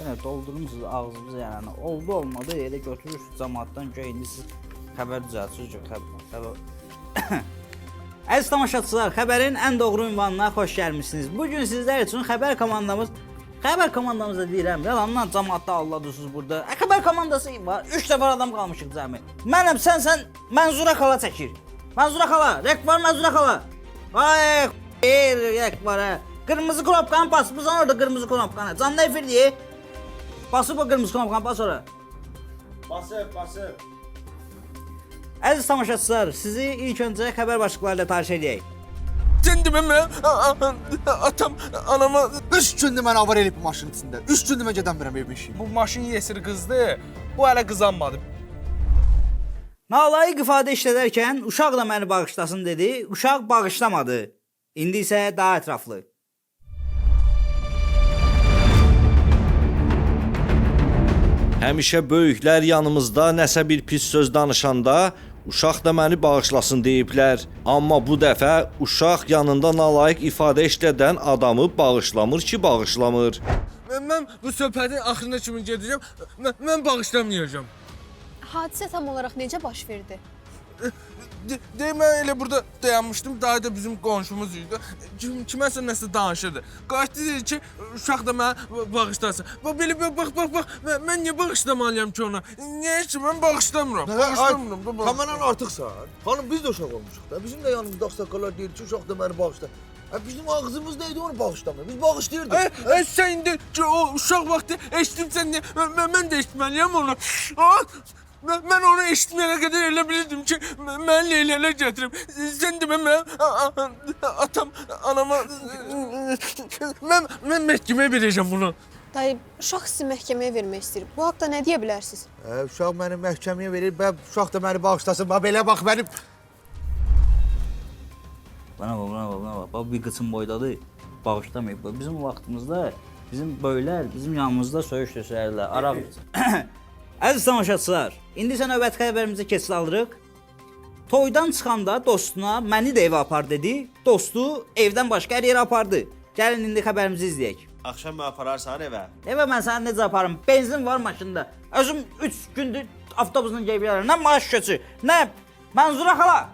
Yenə doldurmuşsunuz ağzınızı yəni. Oldu olmadı elə götürürsünüz cəmaatdan ki, indi siz xəbər düzəltirsiniz ki, xəbər. Əziz tamaşaçılar, xəbərin ən doğru ünvanına xoş gəlmisiniz. Bu gün sizlər üçün xəbər komandamızda deyirəm, yalandan cəmaatda alladırsınız burada. Xəbər komandası var, 3 dəfə adam qalmışıq cəmi. Mənəm, sən Mənzura xala çəkir. Mənzura xala, rek var Mənzura xala. Ay, rek var ha. Kırmızı knopkanı basmışsan orada kırmızı knopkanı. Canlı efirliği. Basıp o kırmızı knopkanı bas oraya. Basıb. Əziz tamaşaçılar, sizi ilk öncə xəbər başlıqlarıyla tanış edək. Şimdi ben atam anama 3 gündür mən avar elib bu maşının içində. 3 gündür mən gedən birəm evmişim. bu maşın yesir kızdı. Bu hələ qızanmadı. Nalayiq ifadə işlədərkən uşaq da məni bağışlasın dedi, uşaq bağışlamadı. İndi isə daha ətraflı. Həmişə böyüklər yanımızda nəsə bir pis söz danışanda uşaq da məni bağışlasın deyiblər. Amma bu dəfə uşaq yanında nalayiq ifadə işlədən adamı bağışlamır ki, bağışlamır. Mən bu söhbətin axırına kimi gedəcəm. Mən bağışlamayacağam. Hadisə tam olaraq necə baş verdi? Mən elə burada dayanmışdım. Daha da bizim qonşumuz idi. Kiməsə nəsə danışırdı. Qaçdı dedi ki, uşaq da mənə bağışlasın. Bax, mən niyə bağışlamalıyam ki ona? Niyə ki, mən bağışlamıram. Bağışlamıram. Tamamən artıqsan. Hanım biz də uşaq olmuşuq da. Bizim də yanımızda ağsaqqallar deyir ki, uşaq da məni bağışla. Bizim ağzımız neydi onu bağışlamıyor. Biz bağışlayırdıq. Sən indi ki, o uşaq vaxtı eşitdimsən niyə? Mən də eşitməliyəm onu. Mən onu eşitməyənə qədər elə bilirdim ki, mən Leylələ gətirim. Sən demə mən atam, anama... Mən məhkəməyə verəcəm bunu. Dayı, uşaq sizi məhkəməyə vermək istəyir. Bu haqda nə deyə bilərsiniz? Uşaq məni məhkəməyə verir, uşaq da məni bağışlasın. Belə bax, mənim... Bana bak. Bak bir qıçın boydadır. Bağışlamayıb. Bizim vaxtımızda, bizim böylər, bizim yanımızda söyüş döşərlər. Araq. Əziz tamaşaçılar, indi sən növbəti xəbərimizi keçid alırıq. Toydan çıxanda dostuna məni də evə apar dedi. Dostu evdən başqa hər yerə apardı. Gəlin indi xəbərimizi izləyək. Axşam mı apararsan evə? Evə mən səni necə aparım? Benzin var maşında. Özüm 3 gündür avtobusla gəlib gəlirəm. Nə maaş köçü, nə Mənzura xala.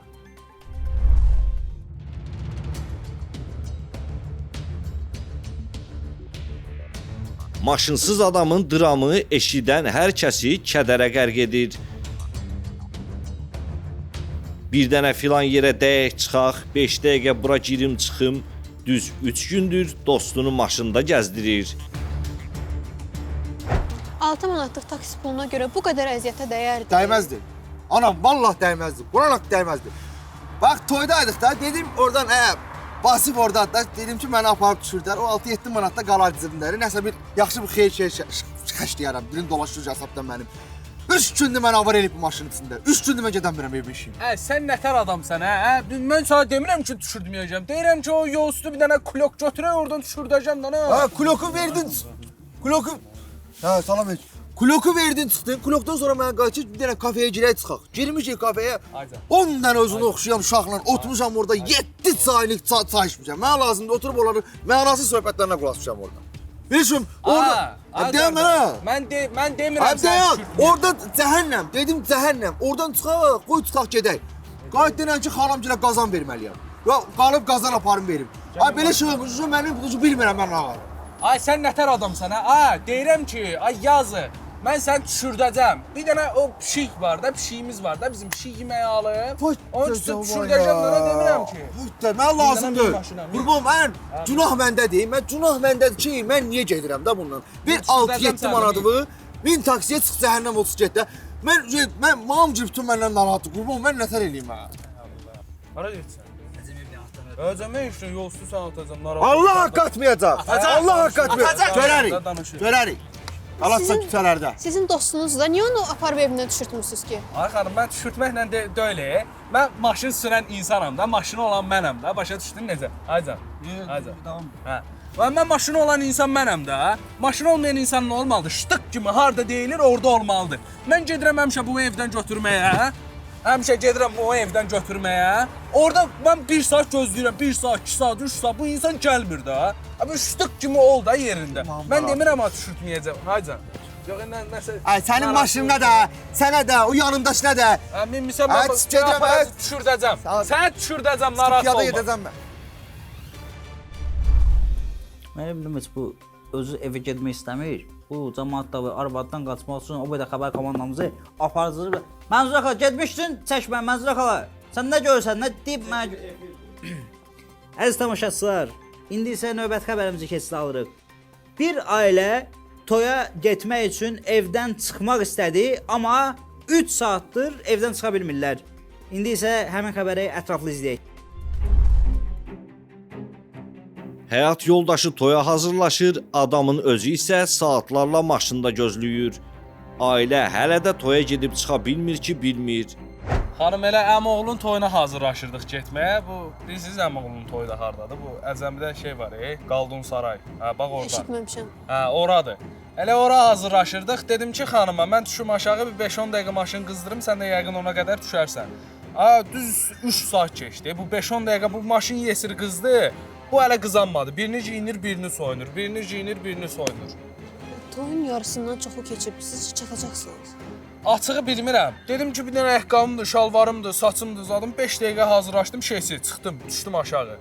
Maşınsız adamın dramı eşidən hər kəsi kədərə qərq edir. Bir dənə filan yerə dəyək çıxaq, 5 dəqiqə bura girim çıxım, düz 3 gündür dostunu maşında gəzdirir. 6 manatlıq taksi puluna görə bu qədər əziyyətə dəyərdi. Dəyməzdi. Anam, vallah dəyməzdi. Quran haqqı dəyməzdi. Bax, toydaydıq da, dedim oradan, basıb oradan da, dedim ki, məni aparıb düşürdülər. O 6-7 manatda qalar cibimləri. Nəsə bir yaxşı bir xeyir xəşləyərəm. Birini dolaşdırıcı hesabdan mənim. 3 gündür mən avar elib bu maşının içində. 3 gündür mən gedən birəm evmişim. Sən nətər adamsan, hə? Mən sana demirəm ki, düşürdməyəcəm. Deyirəm ki, o yol üstü bir dənə kulok götürək, oradan düşürdəcəm da, nə? Kuloku verdin. Kuloku... salam et. Kuloku verdin çıxdın. Kulokdan sonra mən qaçıb bir dənə kafeyə girək çıxaq. Girmişik kafeyə. 10 dənə özünü oxşayan uşaqla oturmuşam orada 7 çaylık çay içmişəm. Mənə lazımdır oturub onların mənasız söhbətlərinə qulaq asmışam orada. Bilirsin, orada... Deyəm mənə. Mən demirəm sən düşürdməyəcəm. Orada cəhənnəm. Dedim cəhənnəm. Oradan çıxaq, qoy çıxaq gedək. Qayıt denən ki, xalam gilə qazan verməliyəm. Ya, qalıb qazan aparım verim. Ay, belə şey olmuş, mənim bilmirəm mən ağarım. Ay sən nətər adamsan, hə? Deyirəm ki, ay yazı. Mən səni düşürdəcəm. Bir dənə o pişik var da, pişiyimiz var da, bizim pişik yeməyi alıb. Onun üçün düşürdəcəm da, demirəm ki. Mən lazımdır. Qurban, mən günah məndədir. Günah məndədir ki, mən niyə gedirəm da bundan? Bir 6-7 manatımı 1000 taksiyə çıx cəhənnəm olsun get də. Mən mam cibtum məndən narahatdır. Qurban, mən nətər eləyim ha? Hara getsən? Özümə işte yolsuz sən atacam. Allah haqq atmayacaq. Allah haqq atmayacaq. Görərik. Alatsa küçələrdə. Sizin dostunuz da niyə onu aparıb evinə düşürtmüsünüz ki? Ay xanım, mən düşürtməklə deyil. Mən maşın sürən insanam da, maşını olan mənəm də. Başa düşdün necə? Aycan. Tamam. Hə. Mən maşını olan insan mənəm də. Maşını olmayan insan nə olmalıdır? Ştık kimi harda deyilir, orada olmalıdır. Mən gedirəm həmişə bu evdən götürməyə. Həmişə gedirəm o evdən götürməyə. Orada mən 1 saat gözləyirəm, 1 saat, 2 saat, 3 saat. Bu insan gəlmir də. Abi şıtıq kimi ol da yerində. Mən demirəm ha düşürtməyəcəm. Haycan. Yox, nəsə. Ay sənin maşınına da, sənə də, o yanındakına da. Minmisən Ay, gedirəm, ay. düşürdəcəm. Sağ ol. Səni düşürdəcəm, narahat Piyada olma. gedəcəm mən. Mən bilmirəm heç bu özü evə getmək istəmir. Bu cəmaət da arvaddan qaçmaq üçün o qədər xəbər komandamızı aparıcı. Mənzura xala getmişdin, çəkmə Mənzura xala. Sən nə görürsən, nə deyib mən? Əziz tamaşaçılar, indi isə növbəti xəbərimizi keçid alırıq. Bir ailə toya getmək üçün evdən çıxmaq istədi, amma 3 saatdır evdən çıxa bilmirlər. İndi isə həmin xəbəri ətraflı izləyək. Həyat yoldaşı toya hazırlaşır, adamın özü isə saatlarla maşında gözləyir. Ailə hələ də toya gedib çıxa bilmir ki, bilmir. Xanım elə əmoğlunun toyuna hazırlaşırdıq getməyə. Bu bilirsiniz əmoğlunun toyu da hardadır? Bu Əzəmidə şey var, Qaldun Saray. Hə, bax orada. Eşitməmişəm. Hə, oradır. Elə ora hazırlaşırdıq. Dedim ki, xanıma, mən düşüm aşağı bir 5-10 dəqiqə maşın qızdırım, sən də yəqin ona qədər düşərsən. Ha, düz 3 saat keçdi. Bu 5-10 dəqiqə bu maşın yesir qızdı. Bu hələ qızanmadı. Birini geyinir, birini soyunur. Birini geyinir, birini soyunur. Toyun yarısından çoxu keçib, siz çatacaqsınız. Açığı bilmirəm. Dedim ki, bir dənə ayaqqabımdır, şalvarımdır, saçımdır, zadım 5 dəqiqə hazırlaşdım, şeysi, çıxdım, düşdüm aşağı.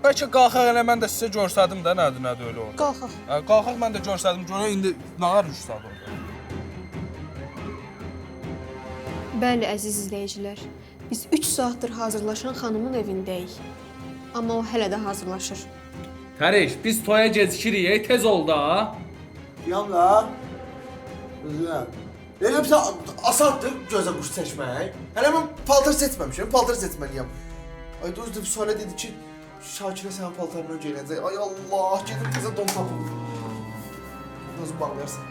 Bəlkə qalxaq elə mən də sizə görsədim də nədir elə orada. Qalxaq. Hə, qalxaq mən də görsədim, görə indi nə var 3 saat orada. Bəli, əziz izləyicilər. Biz 3 saatdır hazırlaşan xanımın evindəyik. Amma o hələ də hazırlaşır. Həriş, biz toya gecikirik, tez ol da. Yam la. Üzüləm. Elə bir asaddır gözə quş seçmək. Hələ mən paltar seçməmişəm, paltar seçməliyəm. Ay dostum sonra dedi ki, Şakirə sənin paltarını geyinəcək. Ay Allah, gedim qıza don tapım. Nasıl bağlayarsan?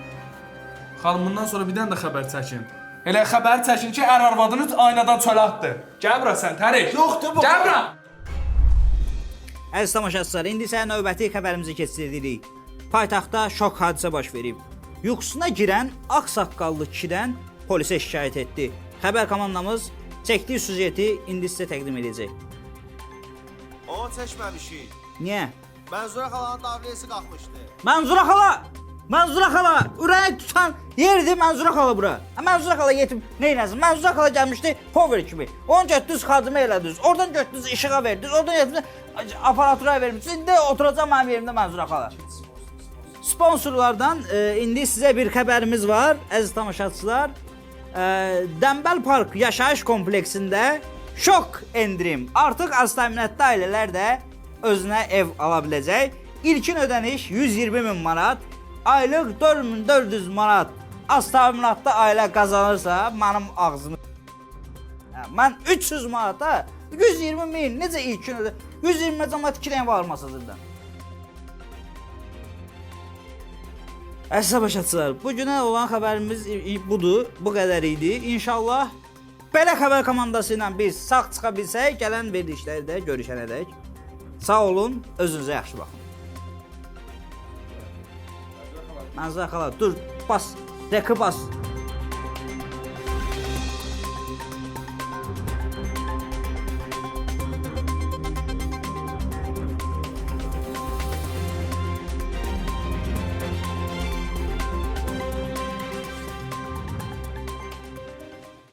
Xanımından sonra bir dənə də xəbər çəkin. Elə xəbər çəkin ki, arvadını aynadan çölə atdı. Gəl bura sən, Həriş. Yoxdur bu. Gəl bura. Əziz tamaşaçılar, indi isə növbəti xəbərimizi keçiririk. Paytaxtda şok hadisə baş verib. Yuxusuna girən ağsaqqallı kişidən polisə şikayət etdi. Xəbər komandamız çəkdiyi süjeti indi sizə təqdim edəcək. Onu çəkməmişik. Niyə? Mənzura xalanın davriyesi qalxmışdı. Mənzura xala! Mənzura xala! Ürəyi tutan yerdir Mənzura xala bura. Mənzura xala yetib neyləsin? Mənzura xala gəlmişdi power kimi. Onu götürdünüz xadimə elədiniz. Oradan götürdünüz işığa verdiniz. Oradan götürdünüz aparatura vermişsiniz. İndi oturacaq mənim yerimdə Mənzura xala. Sponsorlardan indi sizə bir xəbərimiz var, əziz tamaşaçılar. Dəmbəl Park yaşayış kompleksində şok endirim. Artıq az təminatlı ailələr də özünə ev ala biləcək. İlkin ödəniş 120 min manat, aylıq 4400 manat. Az təminatlı ailə qazanırsa mənim ağzımı. Mən 300 manata 120 min necə ilkin ödəniş? 120 manat 2 dənə almasınızdan. Əziz tamaşaçılar, bu günə olan xəbərimiz budur, bu qədər idi. İnşallah belə xəbər komandası ilə biz sağ çıxa bilsək, gələn verilişlərdə görüşənədək. Sağ olun, özünüzə yaxşı baxın. Mənzura xala, dur, bas, reki bas.